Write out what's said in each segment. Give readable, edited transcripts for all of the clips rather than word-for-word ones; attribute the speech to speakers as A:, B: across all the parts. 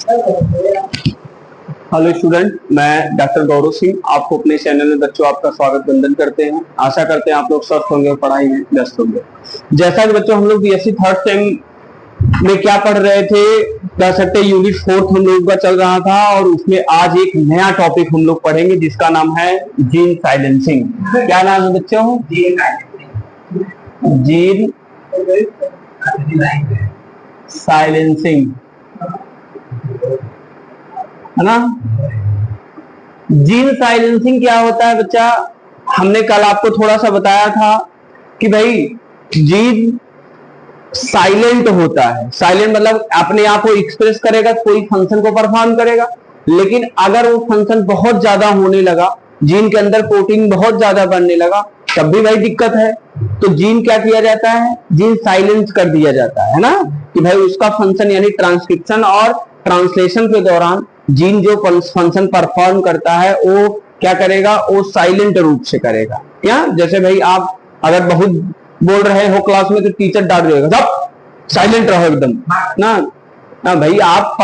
A: Hello student, मैं doctor Gaurav Singh आपको अपने चैनल में बच्चों आपका स्वागत वंदन करते हैं। आशा करते हैं आप लोग स्वस्थ होंगे और पढ़ाई में व्यस्त होंगे। जैसा कि बच्चों हम लोग बीएससी थर्ड सेम में क्या पढ़ रहे थे, कह सकते यूनिट 4 हम लोगों का चल रहा था और उसमें आज एक नया टॉपिक हम लोग पढ़ेंगे जिसका नाम है जीन साइलेंसिंग। क्या नाम है बच्चों? जीन साइलेंसिंग, है ना। जीन साइलेंसिंग क्या होता है बच्चा? हमने कल आपको थोड़ा सा बताया था कि भाई जीन साइलेंट होता है। साइलेंट मतलब अपने आप को एक्सप्रेस करेगा, कोई फंक्शन को परफॉर्म करेगा, लेकिन अगर वो फंक्शन बहुत ज्यादा होने लगा, जीन के अंदर प्रोटीन बहुत ज्यादा बनने लगा, तब भी भाई दिक्कत है। तो जीन क्या किया जाता है? जीन साइलेंस कर दिया जाता है ना, कि भाई उसका फंक्शन यानी ट्रांसक्रिप्शन और ट्रांसलेशन के दौरान जीन जो फंक्शन परफॉर्म करता है वो क्या करेगा? वो साइलेंट रूप से करेगा। क्या? जैसे भाई आप अगर बहुत बोल रहे हो क्लास में तो टीचर डांट देगा, सब साइलेंट रहो एकदम ना। ना भाई आप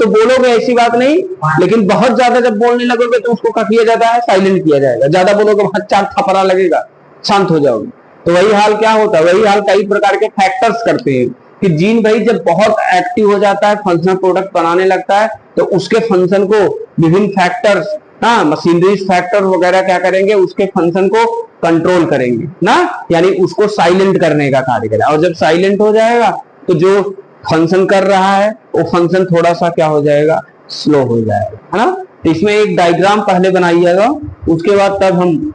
A: तो बोलोगे, ऐसी बात नहीं, लेकिन बहुत ज्यादा जब बोलने लगोगे तो उसको क्या किया जाता है? साइलेंट किया जाएगा। ज्यादा बोलोगे वहां चार थपड़ा लगेगा, शांत हो जाओगे। तो वही हाल क्या होता है? वही हाल कई प्रकार के फैक्टर्स करते हैं कि जीन भाई जब बहुत एक्टिव हो जाता है, फंक्शनल प्रोडक्ट बनाने लगता है, तो उसके फंक्शन को विभिन्न फैक्टर्स, हाँ, मशीनरीज फैक्टर वगैरह क्या करेंगे? उसके फंक्शन को कंट्रोल करेंगे ना, यानी उसको साइलेंट करने का कार्य करेगा। और जब साइलेंट हो जाएगा तो जो फंक्शन कर रहा है वो फंक्शन थोड़ा सा क्या हो जाएगा? स्लो हो जाएगा, है ना। तो इसमें एक डायग्राम पहले बनाइएगा, उसके बाद तब हम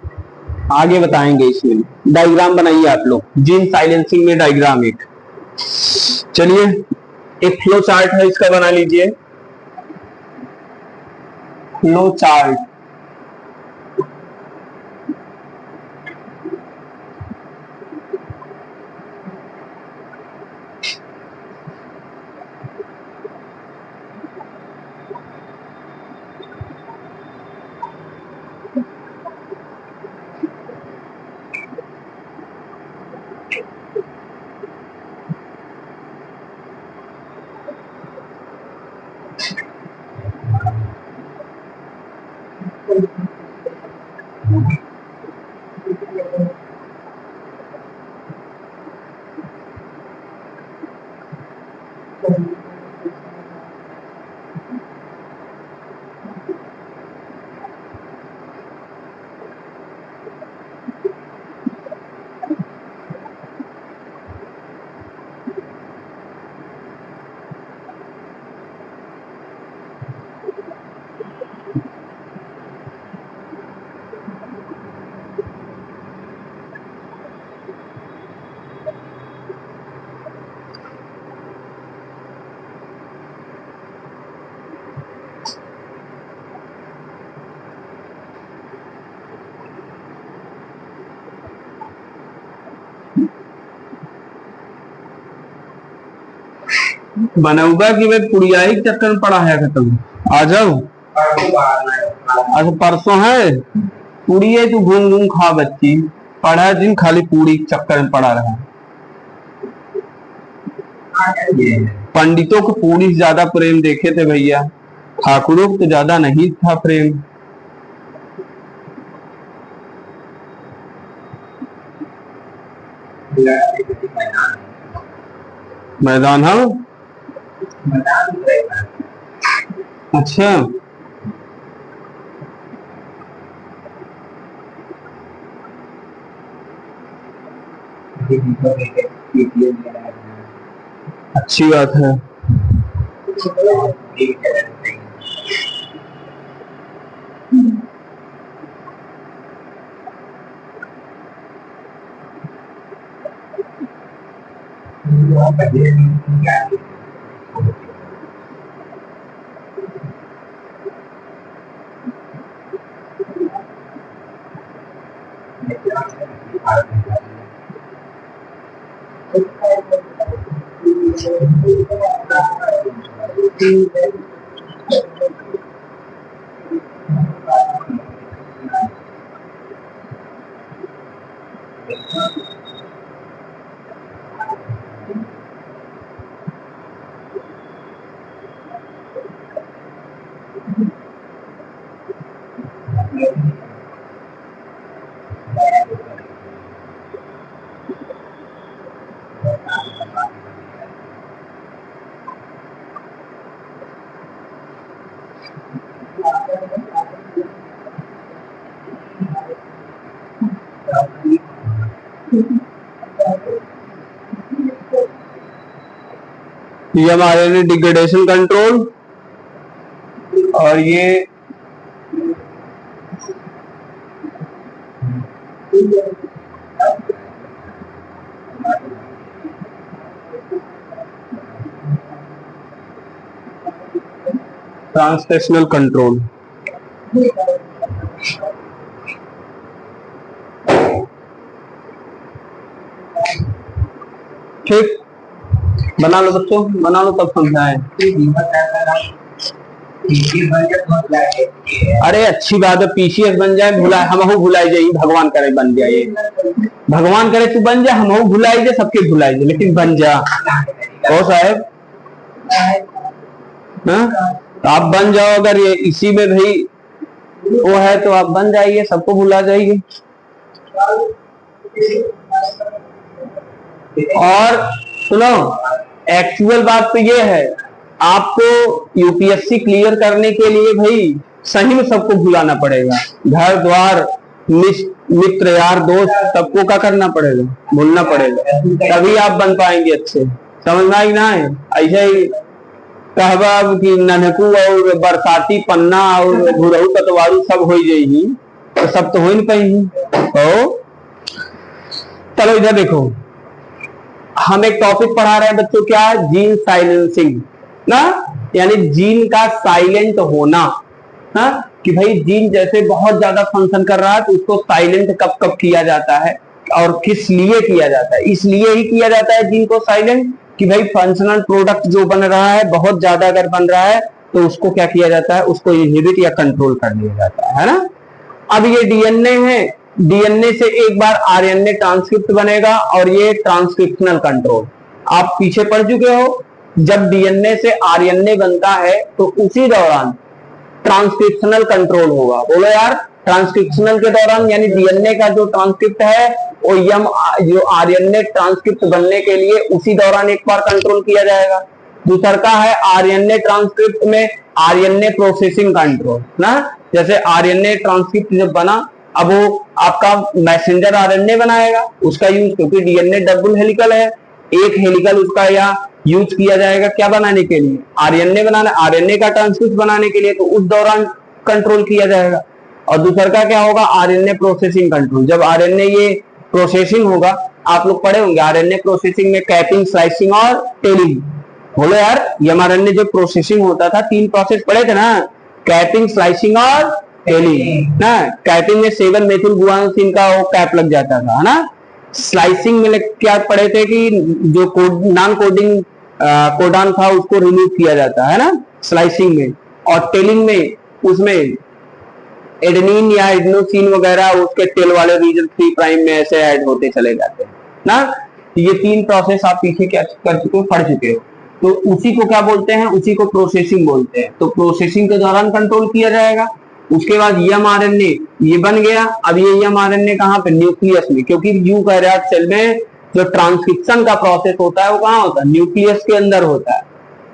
A: आगे बताएंगे। इसमें डायग्राम बनाइए आप लोग, जीन साइलेंसिंग में डायग्राम एक। चलिए, एक फ्लो चार्ट है, इसका बना लीजिए। फ्लो चार्ट, बनाऊंगा कि मैं पुड़िया ही चक्कर में पड़ा है खत्म। आ जाओ। अच्छा परसों है पूड़ी है, तू घूम घूम खा बच्ची। पढ़ा दिन खाली पूड़ी के चक्कर में पड़ा रहा। पंडितों को पूड़ी से ज्यादा प्रेम देखे थे भैया, ठाकुरों को तो ज्यादा नहीं था प्रेम। मैदान है। अच्छा, अच्छी बात है। ये हमारे लिए डिग्रेडेशन कंट्रोल, और ये ट्रांसलेशनल कंट्रोल। ठीक, बना लो बच्चों, बना लो तब समझाएं। अरे अच्छी बात है, पीसीएस बन जाए, भुलाए हम भुलाई जाए, भगवान करे बन जाए, भगवान करे तू बन जा, हम भुलाई जाए, सबके भुलाई जाए, लेकिन बन जा। ओ साहब, तो आप बन जाओ, अगर ये इसी में भाई वो है तो आप बन जाइए, सबको भुला जाइए। और सुनो, एक्चुअल बात तो ये है, आपको यूपीएससी क्लियर करने के लिए भाई सही में सबको भुलाना पड़ेगा, घर द्वार मित्र यार दोस्त सबको क्या करना पड़ेगा, भूलना पड़ेगा, तभी आप बन पाएंगे अच्छे। समझना ही ना है, ऐसे ही कहबा कि ननकू और बरसाती पन्ना और भुरहू कतवारू सब हो जाएगी, तो सब तो हो नहीं पाएंगी। तो चलो इधर देखो, हम एक टॉपिक पढ़ा रहे हैं बच्चों, क्या, जीन साइलेंसिंग ना, यानी जीन का साइलेंट होना ना, कि भाई जीन जैसे बहुत ज्यादा फंक्शन कर रहा है तो उसको साइलेंट कब कब किया जाता है और किस लिए किया जाता है। इसलिए ही किया जाता है जीन को साइलेंट कि भाई फंक्शनल प्रोडक्ट जो बन रहा है बहुत ज्यादा अगर बन रहा है तो उसको क्या किया जाता है, उसको इनहिबिट या कंट्रोल कर दिया जाता है ना। अब ये डीएनए है, डीएनए से एक बार आरएनए ट्रांसक्रिप्ट बनेगा और ये ट्रांसक्रिप्शनल कंट्रोल आप पीछे पढ़ चुके हो। जब डीएनए से आरएनए बनता है तो उसी दौरान ट्रांसक्रिप्शनल कंट्रोल होगा। बोलो यार, ट्रांसक्रिप्शनल के दौरान यानी डीएनए का जो ट्रांसक्रिप्ट है वो जो आरएनए ट्रांसक्रिप्ट बनने के लिए उसी दौरान एक बार कंट्रोल किया जाएगा। दूसरा का है आरएनए ट्रांसक्रिप्ट में आरएनए प्रोसेसिंग कंट्रोल ना, जैसे आरएनए ट्रांसक्रिप्ट जब बना, अब वो आपका मैसेंजर आरएनए बनाएगा, उसका यूज, क्योंकि डीएनए डबल हेलिकल है, एक हेलिकल उसका या यूज किया जाएगा क्या बनाने के लिए, आरएनए बनाना, आरएनए का ट्रांसक्रिप्ट बनाने के लिए, तो उस दौरान कंट्रोल किया जाएगा। और दूसरा का क्या होगा, आरएनए प्रोसेसिंग कंट्रोल। जब आरएनए ये प्रोसेसिंग होगा, आप लोग पढ़े होंगे आरएनए प्रोसेसिंग में कैपिंग, स्लाइसिंग और टेलिंग। बोलो यार, एमआरएनए जो प्रोसेसिंग होता था 3 प्रोसेस पढ़े थे ना, कैपिंग, स्लाइसिंग और टेलिंग ना। कैपिंग में 7 मेथिल गुआनोसिन का वो कैप लग जाता था, है ना। स्लाइसिंग में क्या पढ़े थे कि जो नॉन कोडिंग कोडान था उसको रिमूव किया जाता है ना स्लाइसिंग में। और टेलिंग में उसमें एडेनिन या एडेनोसिन वगैरह उसके टेल वाले रीजन 3 प्राइम में ऐसे ऐड होते चले जाते हैं ना। ये 3 प्रोसेस आप पीछे क्या कर चुके हो, पढ़ चुके हो। तो उसी को क्या बोलते हैं, उसी को प्रोसेसिंग बोलते हैं। तो प्रोसेसिंग के दौरान कंट्रोल किया जाएगा। उसके बाद एमआरएनए ये बन गया। अब ये एमआरएनए कहाँ पे, न्यूक्लियस में, क्योंकि यूकैरियोट सेल में जो ट्रांसक्रिप्शन का प्रोसेस होता है वो कहाँ होता है, न्यूक्लियस के अंदर होता है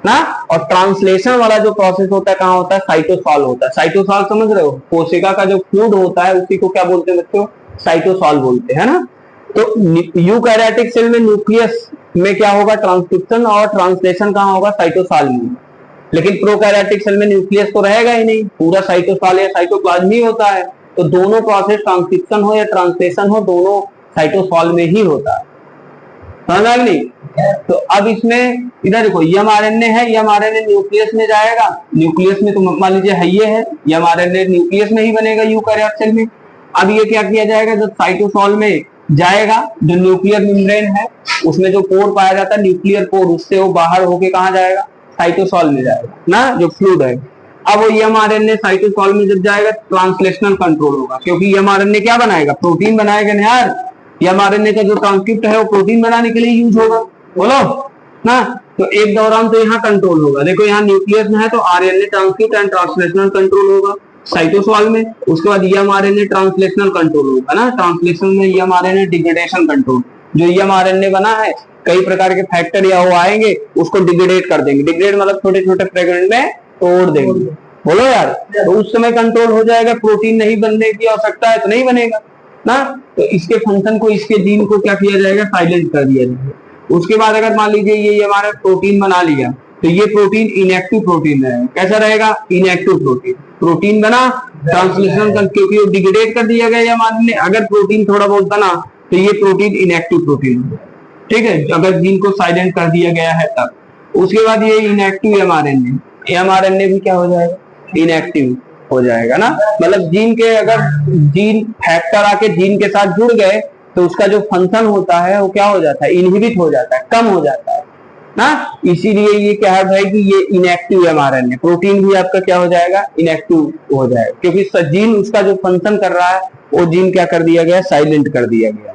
A: ना। और ट्रांसलेशन वाला जो प्रोसेस होता है कहाँ होता है, साइटोसॉल होता है। साइटोसॉल समझ रहे हो, कोशिका का जो फूड होता है उसी को क्या बोलते हैं बच्चों, साइटोसॉल बोलते हैं ना। तो यूकैरियोटिक सेल में न्यूक्लियस में क्या होगा, ट्रांसक्रिप्शन, और ट्रांसलेशन कहाँ होगा, साइटोसॉल में। लेकिन प्रोकैरियोटिक सेल में न्यूक्लियस तो रहेगा ही नहीं, पूरा साइटोसॉल या साइटोप्लाज्म ही होता है। तो दोनों प्रोसेस, ट्रांसक्रिप्शन हो या ट्रांसलेशन हो, दोनों साइटोसॉल में ही होता है, समझ नहीं। तो अब इसमें इधर देखो, एमआरएनए है, एमआरएनए न्यूक्लियस में जाएगा। न्यूक्लियस में तो मान लीजिए है ये है, एमआरएनए न्यूक्लियस में ही बनेगा यूकैरियोट सेल में। अब ये क्या किया जाएगा, जब साइटोसॉल में जाएगा, जो न्यूक्लियर मेम्ब्रेन है उसमें जो पोर पाया जाता है, न्यूक्लियर पोर, उससे वो बाहर होके कहाँ जाएगा, साइटोसॉल में जाएगा ना, जो फ्लूइड है। अब वो एमआरएनए साइटोसॉल में जब जाएगा ट्रांसलेशनल कंट्रोल होगा, क्योंकि एमआरएनए क्या बनाएगा, प्रोटीन बनाएगा ना यार। एमआरएनए का जो ट्रांसक्रिप्ट है वो प्रोटीन बनाने के लिए यूज होगा, बोलो ना। तो एक दौरान तो यहाँ कंट्रोल होगा। देखो यहाँ न्यूक्लियस में है तो RNA transcript and translational control होगा साइटोसॉल में। उसके बाद एमआरएनए ट्रांसलेशनल कंट्रोल होगा ना, ट्रांसलेशन में एमआरएनए डिग्रेडेशन कंट्रोल। जो एमआरएनए बना है कई प्रकार के फैक्टर या वो आएंगे उसको डिग्रेड कर देंगे। डिग्रेड मतलब छोटे छोटे फ्रेगमेंट में तोड़ देंगे, बोलो यार, तो उस समय कंट्रोल हो जाएगा, प्रोटीन नहीं बनने की आवश्यकता है तो नहीं बनेगा ना। तो इसके फंक्शन को, इसके जीन को क्या किया जाएगा, साइलेंट कर दिया जाएगा। उसके बाद अगर मान लीजिए ये हमारा प्रोटीन बना लिया, तो ये प्रोटीन इनएक्टिव प्रोटीन रहेगा। कैसा रहेगा, इनएक्टिव प्रोटीन। प्रोटीन बना, ट्रांसलेशन कर, क्योंकि डिग्रेड कर दिया गया, मान लें अगर प्रोटीन थोड़ा बहुत बना तो ये प्रोटीन इनएक्टिव प्रोटीन हो जाएगा। ठीक है, अगर जीन को साइलेंट कर दिया गया है तब। उसके बाद ये इनएक्टिव एमआरएनए, एमआरएनए भी क्या हो जाएगा, इनएक्टिव हो जाएगा ना। मतलब जीन के, अगर जीन फैक्टर आके जीन के साथ जुड़ गए तो उसका जो फंक्शन होता है वो क्या हो जाता है, इनहिबिट हो जाता है, कम हो जाता है ना। इसीलिए ये क्या है भाई कि ये इनएक्टिव एमआरएनए, प्रोटीन भी आपका क्या हो जाएगा, इनएक्टिव हो जाएगा, क्योंकि जीन उसका जो फंक्शन कर रहा है वो जीन क्या कर दिया गया, साइलेंट कर दिया गया।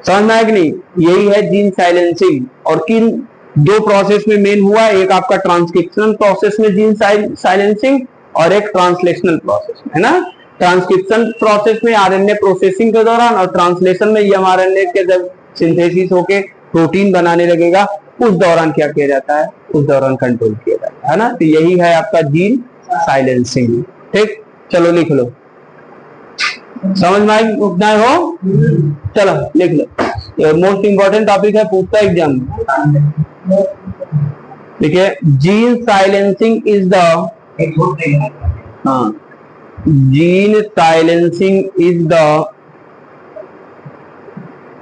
A: समझ में आया कि नहीं, यही है जीन साइलेंसिंग। और किन दो प्रोसेस में मेन हुआ, एक आपका ट्रांसक्रिप्शन प्रोसेस में जीन साइलेंसिंग और एक ट्रांसलेशनल प्रोसेस में, है ना। ट्रांसक्रिप्शन प्रोसेस में आरएनए प्रोसेसिंग के दौरान, और ट्रांसलेशन में एमआरएनए के जब सिंथेसिस होके प्रोटीन बनाने लगेगा उस दौरान क्या किया जाता है, उस दौरान कंट्रोल किया जाता है ना। तो यही है आपका जीन साइलेंसिंग। ठीक, चलो लिख लो, समझ में आई उतना हो, चलो लिख लो। मोस्ट इंपॉर्टेंट टॉपिक है, पूछता एग्जाम। देखिए, जीन साइलेंसिंग इज द, हाँ, gene silencing is the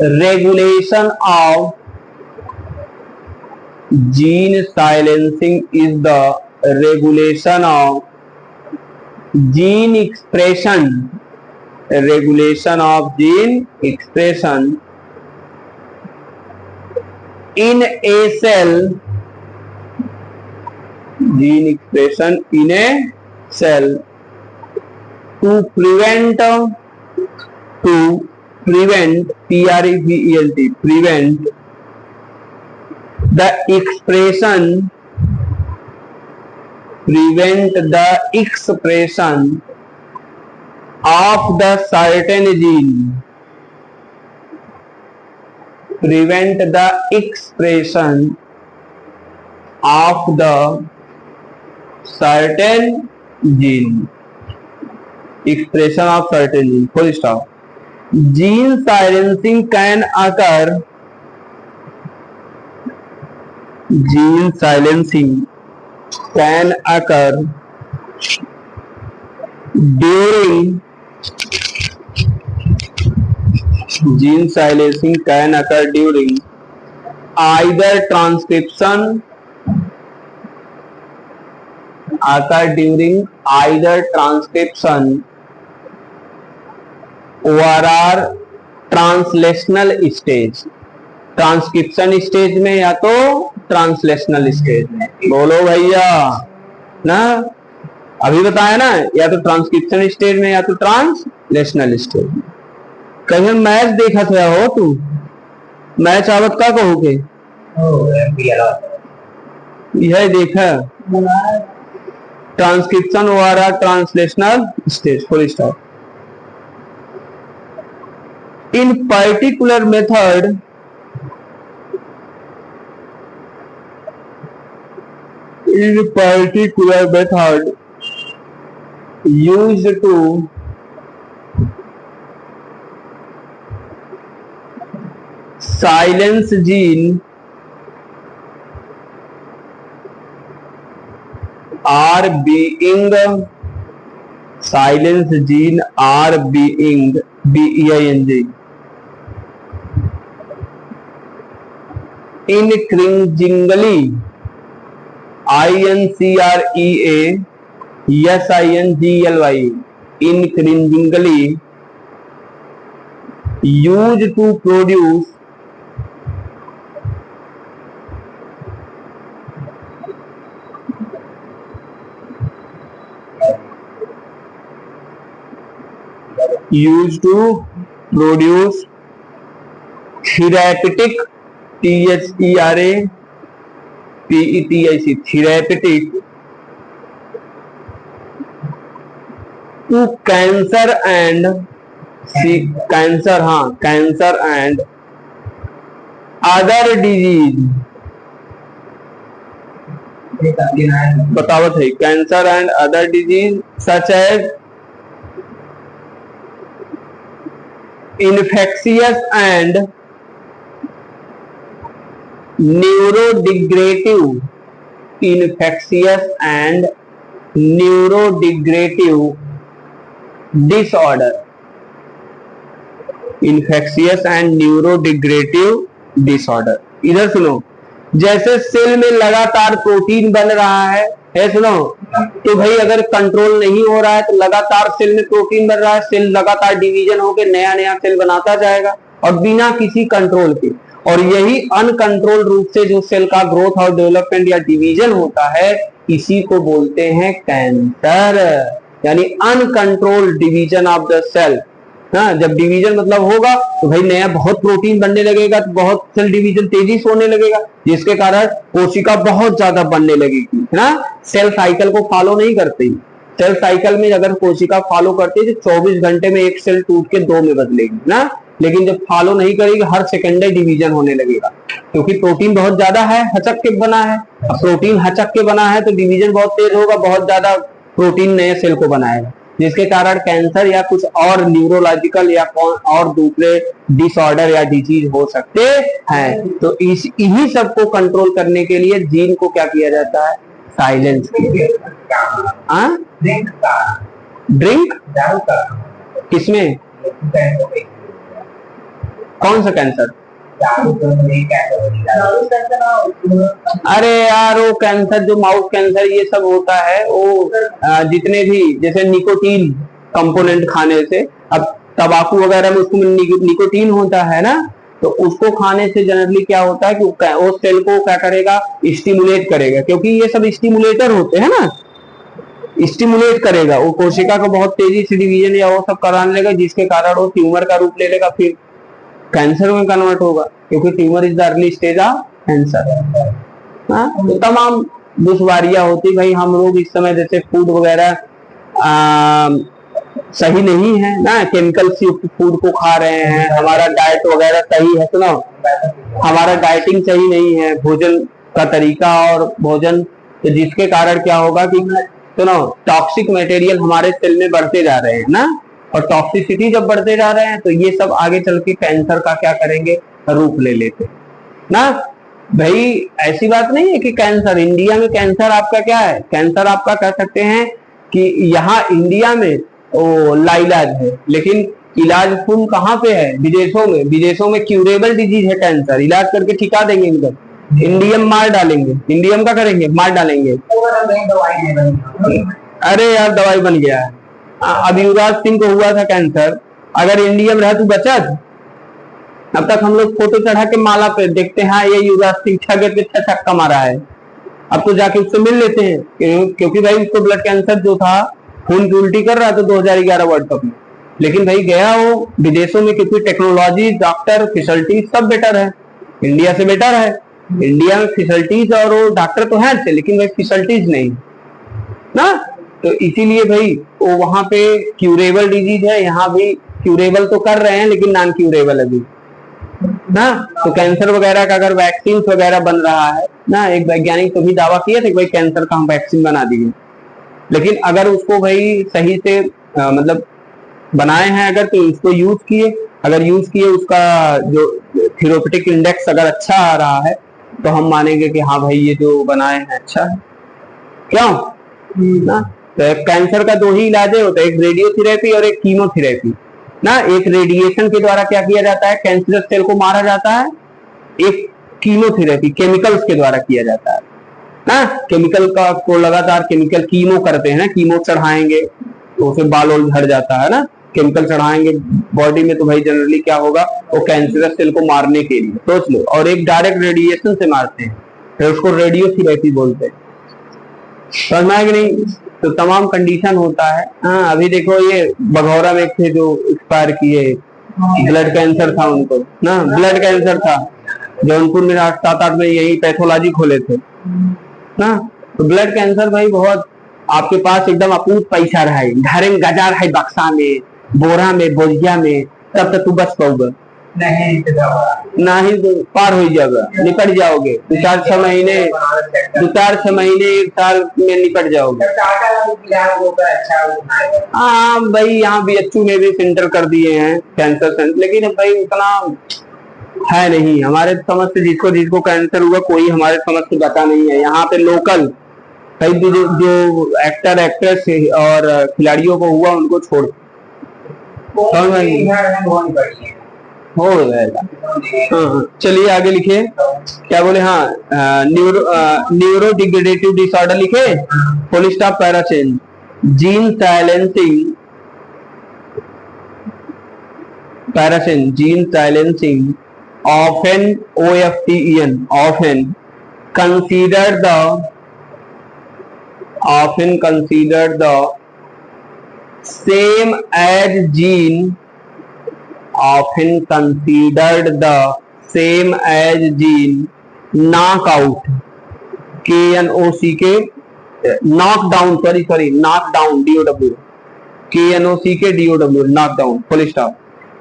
A: regulation of, gene silencing is the regulation of gene expression, regulation of gene expression in a cell, gene expression in a cell to prevent prevent prevent the expression, prevent the expression of the certain gene, prevent the expression of the certain gene, expression of certain gene, full stop. Gene silencing can occur, gene silencing can occur during, gene silencing can occur during either transcription, or translational stage, transcription stage में या तो translational stage में। बोलो भैया ना, अभी बताया ना, या तो ट्रांसक्रिप्शन स्टेज में या तो ट्रांसलेशनल स्टेज में। कहीं मैच देखा था हो तू, मैच आवत का कहोगे, यह देखा ट्रांसक्रिप्शन वाला translational stage, full stop. In particular method, in particular method used to silence gene are being, silence gene are being, BEING, increasingly, INCREASINGLY, increasingly used to produce therapeutic, THERAPEUTIC, therapeutic to cancer and cancer and other disease, बतावत है cancer and other disease such as infectious and neurodegenerative disorder इधर सुनो, जैसे cell में लगातार protein बन रहा है सुनो, तो भाई अगर कंट्रोल नहीं हो रहा है तो लगातार सेल में प्रोटीन बन रहा है, सेल लगातार डिवीजन होकर नया नया सेल बनाता जाएगा और बिना किसी कंट्रोल के, और यही अनकंट्रोल रूप से जो सेल का ग्रोथ और डेवलपमेंट या डिवीजन होता है इसी को बोलते हैं कैंसर, यानी uncontrolled division of the cell. हाँ, जब डिवीजन मतलब होगा तो भाई नया बहुत प्रोटीन बनने लगेगा, तो बहुत सेल डिवीजन तेजी से होने लगेगा, जिसके कारण कोशिका बहुत ज्यादा बनने लगेगी, है ना। सेल साइकिल को फॉलो नहीं करती। सेल साइकिल में अगर कोशिका फॉलो करती है तो 24 घंटे में एक सेल टूट के 2 में बदलेगी ना, लेकिन जब फॉलो नहीं करेगी हर सेकेंडे डिवीजन होने लगेगा, क्योंकि प्रोटीन बहुत ज्यादा है, हचक के बना है। अब प्रोटीन हचक के बना है तो डिवीजन बहुत तेज होगा, बहुत ज्यादा प्रोटीन नए सेल को बनाएगा, जिसके कारण कैंसर या कुछ और न्यूरोलॉजिकल या और दूसरे डिसऑर्डर या डिजीज हो सकते हैं। तो इन्हीं सबको कंट्रोल करने के लिए जीन को क्या किया जाता है, साइलेंस किया। ड्रिंक किसमें, कौन सा कैंसर? अरे यार वो कैंसर जो माउथ कैंसर ये सब होता है, वो जितने भी जैसे निकोटीन कंपोनेंट खाने से, अब तंबाकू वगैरह में उसको निकोटीन होता है ना, तो उसको खाने से जनरली क्या होता है कि वो सेल को क्या करेगा, स्टिमुलेट करेगा, क्योंकि ये सब स्टिमुलेटर होते हैं ना, स्टिमुलेट करेगा, वो कोशिका को बहुत तेजी से डिवीजन या वो सब कराने लगेगा, जिसके कारण वो ट्यूमर का रूप ले लेगा, फिर कैंसर में कन्वर्ट होगा, क्योंकि tumour is the early stage of cancer. तो तमाम दुश्वारियां होती भाई। हम लोग इस समय जैसे फूड वगैरह सही नहीं है ना, केमिकल युक्त फूड को खा रहे हैं, हमारा डाइट वगैरह सही है, सुनो हमारा डाइटिंग सही नहीं है, भोजन का तरीका और भोजन, तो जिसके कारण क्या होगा कि सुनो टॉक्सिक मटेरियल हमारे सेल में बढ़ते जा रहे हैं ना, और टॉक्सिसिटी जब बढ़ते जा रहे हैं तो ये सब आगे चल के कैंसर का क्या करेंगे, रूप ले लेते ना। भाई ऐसी बात नहीं है कि कैंसर इंडिया में, कैंसर आपका क्या है, कैंसर आपका कह सकते हैं कि यहाँ इंडिया में वो लाइलाज है, लेकिन इलाज फुल कहाँ पे है, विदेशों में। विदेशों में क्यूरेबल डिजीज है कैंसर, इलाज करके ठिका देंगे इनका, इंडियम मार डालेंगे, इंडियम का करेंगे, मार डालेंगे। अरे यार दवाई बन गया है। अब युवराज सिंह को हुआ था कैंसर, अगर इंडियम रहा तो बचा। अब तक हम लोग फोटो चढ़ा के माला पे देखते हैं, हाँ ये युवराज सिंह छक्का मारा है, अब तो जाके उससे मिल लेते हैं, क्योंकि भाई उसको ब्लड कैंसर जो था, खून की उल्टी कर रहा था 2011 वर्ल्ड कप में, लेकिन भाई गया वो विदेशों में, क्योंकि टेक्नोलॉजी, डॉक्टर, फैसिलिटीज सब बेटर है, इंडिया से बेटर है। इंडिया में फैसिलिटीज और वो डॉक्टर तो है अच्छे, लेकिन भाई फैसिलिटीज नहीं ना, तो इसीलिए भाई वो वहां पे क्यूरेबल डिजीज है, यहाँ भी क्यूरेबल तो कर रहे हैं लेकिन नॉन क्यूरेबल अभी ना। तो कैंसर वगैरह का अगर वैक्सीन वगैरह बन रहा है ना, एक वैज्ञानिक तो भी दावा किया था कि भाई कैंसर का हम वैक्सीन बना दिए, लेकिन अगर उसको भाई सही से मतलब बनाए हैं अगर, तो उसको यूज किए, अगर यूज किए उसका जो थेरेप्यूटिक इंडेक्स अगर अच्छा आ रहा है तो हम मानेंगे कि हाँ भाई ये जो बनाए हैं अच्छा है। क्यों ना, तो कैंसर का 2 ही इलाज होता है, एक रेडियोथेरेपी और एक कीमोथेरेपी ना। एक रेडिएशन के द्वारा क्या किया जाता है, कैंसर सेल को मारा जाता है, एक कीमोथेरेपी केमिकल्स के द्वारा किया जाता है ना। केमिकल का को लगातार केमिकल कीमो करते हैं ना, कीमो चढ़ाएंगे तो उसे बाल वाल झड़ जाता है ना, केमिकल चढ़ाएंगे बॉडी में, तो भाई जनरली क्या होगा, वो कैंसर सेल को मारने के लिए सोच लो, और एक डायरेक्ट रेडिएशन से मारते हैं, फिर उसको रेडियोथेरेपी बोलते हैं, समझ में आया कि नहीं। तो तमाम कंडीशन होता है। हाँ अभी देखो ये बघौरा में थे जो एक्सपायर किए, ब्लड कैंसर था उनको ना, ब्लड कैंसर था, जौनपुर में 7-8 में यही पैथोलॉजी खोले थे ना। तो ब्लड कैंसर भाई बहुत, आपके पास एकदम अपूत पैसा रहा, घरे में गजार है, बक्सा में, बोरा में, बोरिया में, तब तक तू बच पाऊगा नहीं तो पार हो जाएगा, निपट जाओगे 2-4-6 महीने, 2-4-6 महीने 1 साल में निपट जाओगे। हाँ भाई, यहाँ BHU ने भी सेंटर कर दिए हैं कैंसर सेंटर, लेकिन भाई उतना है नहीं हमारे समझ से। जिसको कैंसर हुआ कोई हमारे समझ से बता नहीं है। यहाँ पे लोकल भाई जो एक्टर एक्ट्रेस और खिलाड़ियों को हुआ उनको छोड़ हो जाएगा। हाँ, चलिए आगे लिखिए क्या बोले। हाँ, न्यूरो डिग्रेडेटिव डिसऑर्डर लिखे, full stop, para change. Gene silencing, para change, gene silencing often OFTEN often considered the same as gene, often considered the same as gene knockout, KNOCK, knockdown, sorry knockdown, DOW, KNOCK DOW, knockdown, full stop.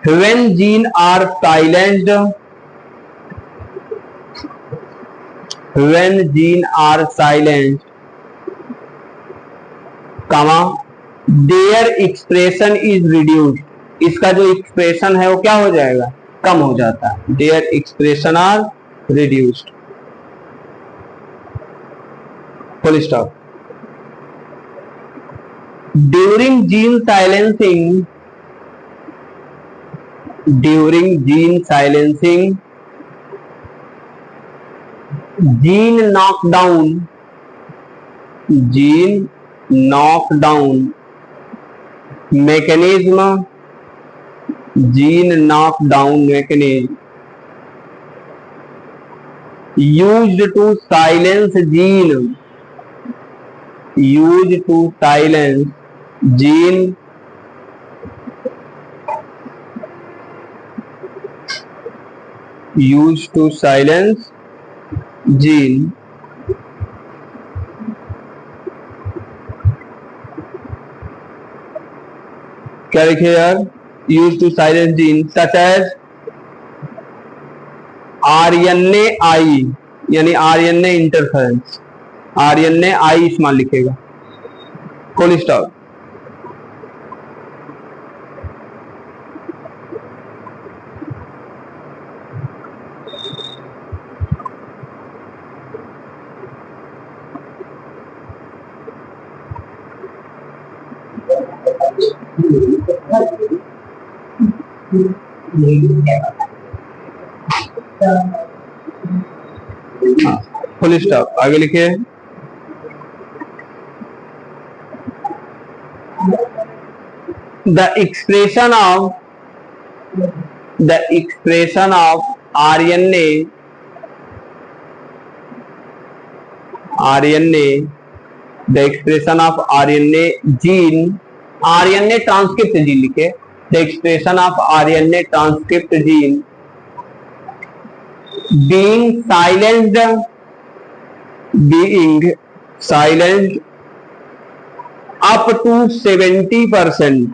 A: When genes are silenced, comma, their expression is reduced. इसका जो expression है वो क्या हो जाएगा, कम हो जाता है। their expression are reduced, full stop. During gene silencing, gene knockdown mechanism, used to silence gene क्या लिखे यार, use to silence gene such as RNAi, यानी RNA इंटरफेरेंस, RNAi इस्तेमाल लिखेगा, फुल स्टॉप। फुल स्टॉप, आगे लिखिए। The expression of RNA gene, RNA transcript gene लिखे। The expression of RNA transcript gene being silenced up to 70%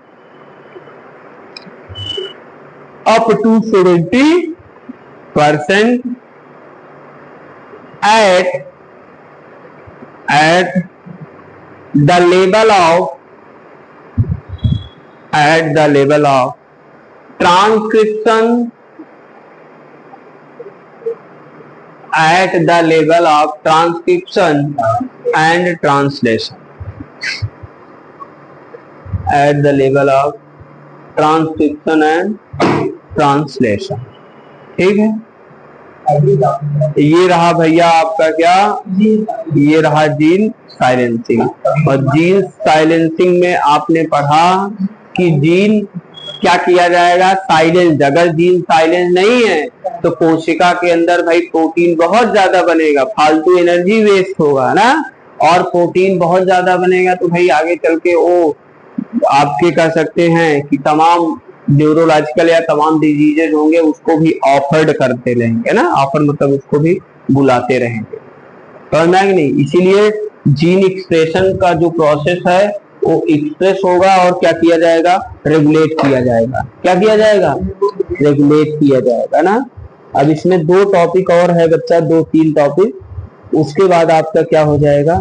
A: at the level of transcription, and translation, ठीक है। ये रहा भैया आपका क्या, ये रहा जीन साइलेंसिंग। और जीन साइलेंसिंग में आपने पढ़ा कि जीन क्या किया जाएगा, साइलेंस। अगर जीन साइलेंस नहीं है तो कोशिका के अंदर भाई प्रोटीन बहुत ज्यादा बनेगा, फालतू एनर्जी वेस्ट होगा ना, और प्रोटीन बहुत ज्यादा बनेगा तो भाई आगे चल के वो आपके कह सकते हैं कि तमाम न्यूरोलॉजिकल या तमाम डिजीजेज होंगे उसको भी ऑफर्ड करते रहेंगे ना, ऑफर मतलब उसको भी बुलाते रहेंगे, समझना कि नहीं। इसीलिए जीन एक्सप्रेशन का जो प्रोसेस है वो एक्सप्रेस होगा और क्या किया जाएगा, रेगुलेट किया जाएगा। क्या किया जाएगा, रेगुलेट किया जाएगा ना। अब इसमें 2 टॉपिक और है बच्चा, 2-3 टॉपिक, उसके बाद आपका क्या हो जाएगा,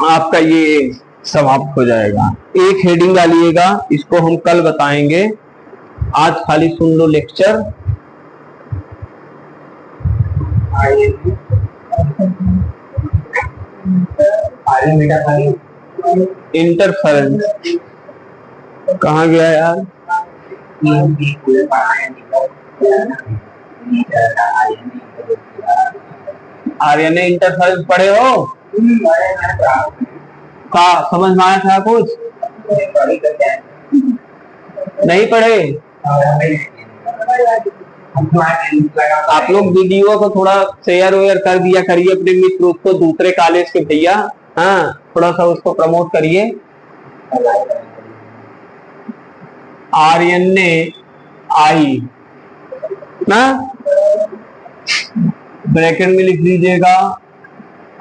A: आपका ये समाप्त हो जाएगा। एक हेडिंग डालिएगा, इसको हम कल बताएंगे, आज खाली सुन लो लेक्चर। इंटरफेरेंस कहाँ गया यार, आर्यने इंटरफेरेंस पढ़े हो? का समझ में आया था कुछ? नहीं पढ़े? आप लोग वीडियो को थोड़ा शेयर वेयर कर दिया करिए अपने मित्र, उसको दूसरे कॉलेज के भैया, हाँ थोड़ा सा उसको प्रमोट करिए। आर्यने आई ना, ब्रैकेट में लिख लीजिएगा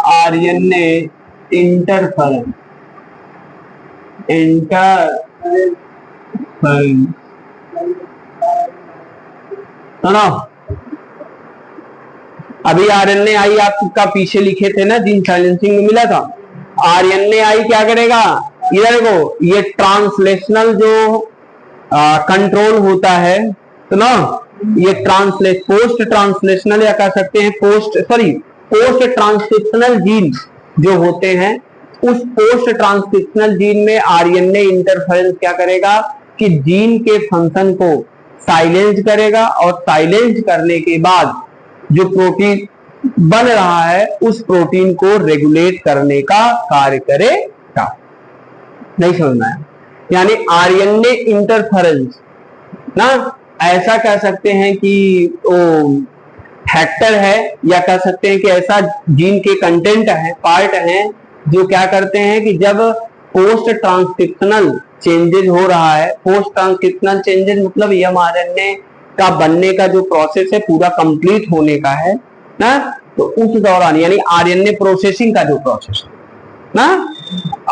A: आर्यने इंटरफेरेंस, सुनो अभी आरएनए आई आपका पीछे लिखे थे ना, जीन साइलेंसिंग में मिला था। आरएनए आई क्या करेगा, इधर देखो, ये ट्रांसलेशनल जो कंट्रोल होता है तो ना, ये पोस्ट ट्रांसलेशनल या कह सकते हैं पोस्ट ट्रांसक्रिप्शनल जीन जो होते हैं, उस पोस्ट ट्रांसक्रिप्शनल जीन में आरएनए इंटरफेरेंस क्या करेगा कि जीन के फंक्शन को साइलेंस करेगा, और साइलेंस करने के बाद जो प्रोटीन बन रहा है उस प्रोटीन को रेगुलेट करने का कार्य करेगा। नहीं समझना है, यानी आरएनए इंटरफेरेंस ना, ऐसा कह सकते हैं कि फैक्टर है, या कह सकते हैं कि ऐसा जीन के कंटेंट है, पार्ट है, जो क्या करते हैं कि जब पोस्ट ट्रांसक्रिप्शनल चेंजेस हो रहा है, पोस्ट ट्रांसक्रिप्शनल चेंजेस मतलब एमआरएनए का बनने का जो प्रोसेस है पूरा कंप्लीट होने का है ना, तो उस दौरान यानी आरएनए प्रोसेसिंग का जो प्रोसेस है ना,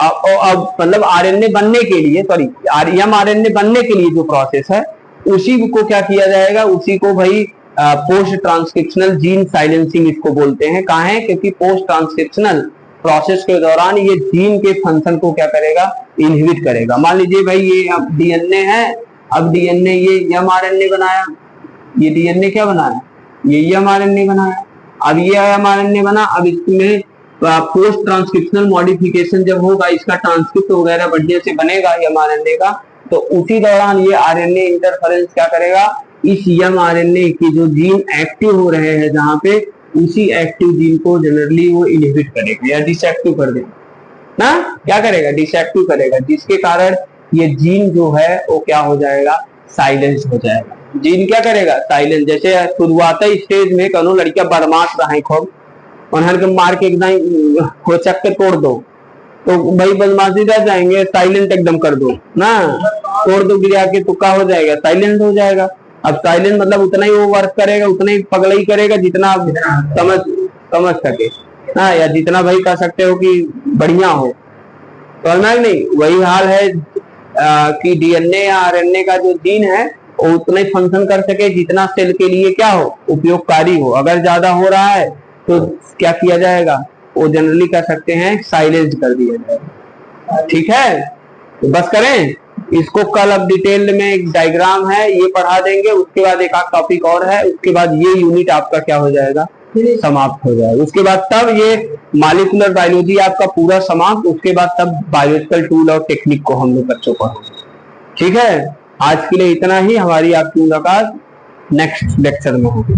A: अब मतलब आरएनए बनने के लिए, सॉरी एमआरएनए बनने के लिए जो प्रोसेस है उसी को क्या किया जाएगा, उसी को भाई पोस्ट ट्रांसक्रिप्शनल जीन साइलेंसिंग इसको बोलते हैं। कहाँ है, क्योंकि पोस्ट ट्रांसक्रिप्शनल प्रोसेस के दौरान ये जीन के फंक्शन को क्या करेगा, इनहिबिट करेगा। मान लीजिए भाई ये अब डीएनए है, अब डीएनए ये एमआरएनए बनाया, ये डीएनए क्या बनाया, ये एमआरएनए बनाया, अब ये एमआरएनए बना, अब इसमें पोस्ट ट्रांसक्रिप्शनल मॉडिफिकेशन जब होगा, इसका ट्रांसक्रिप्ट वगैरह बढ़िया से बनेगा एमआरएनए का, तो उसी दौरान ये आरएनए इंटरफेरेंस क्या करेगा, इस एमआरएनए की जो जीन एक्टिव हो रहे हैं जहां पे, उसी एक्टिव जीन को जनरली वो इनहिबिट करेगा या डिसएक्टिव कर देगा ना, क्या करेगा, डिसएक्टिव करेगा, जिसके कारण ये जीन जो है वो क्या हो जाएगा, साइलेंस हो जाएगा। जीन क्या करेगा, साइलेंस। जैसे शुरुआती स्टेज में कनो लड़कियां बदमाश रहे खूब, उन्हें मार के एकदम खोचक के तोड़ दो, तो भाई बदमाशी रह जाएंगे, साइलेंट एकदम कर दो ना, तोड़ दो, गिरा के तुक्का हो जाएगा, साइलेंट हो जाएगा। अब साइलेंट मतलब उतना ही वो वर्क करेगा, उतना ही पगलई करेगा जितना समझ सके ना, या जितना भाई कह सकते हो कि बढ़िया हो, तो नहीं, वही हाल है कि डीएनए या आरएनए का जो जीन है वो उतना ही फंक्शन कर सके जितना सेल के लिए क्या हो, उपयोगकारी हो। अगर ज्यादा हो रहा है तो क्या किया जाएगा, वो जनरली कह सकते हैं साइलेंस कर दिया जाएगा। ठीक है, तो बस करें इसको, कल अब डिटेल में एक डायग्राम है ये पढ़ा देंगे, उसके बाद एक आध टॉपिक और है, उसके बाद ये यूनिट आपका क्या हो जाएगा, समाप्त हो जाएगा। उसके बाद तब ये मॉलिक्यूलर बायोलॉजी आपका पूरा समाप्त, उसके बाद तब बायोलॉजिकल टूल और टेक्निक को हम लोग बच्चों पढ़ेंगे। ठीक है, आज के लिए इतना ही, हमारी आपकी मुलाकात नेक्स्ट लेक्चर में होगी।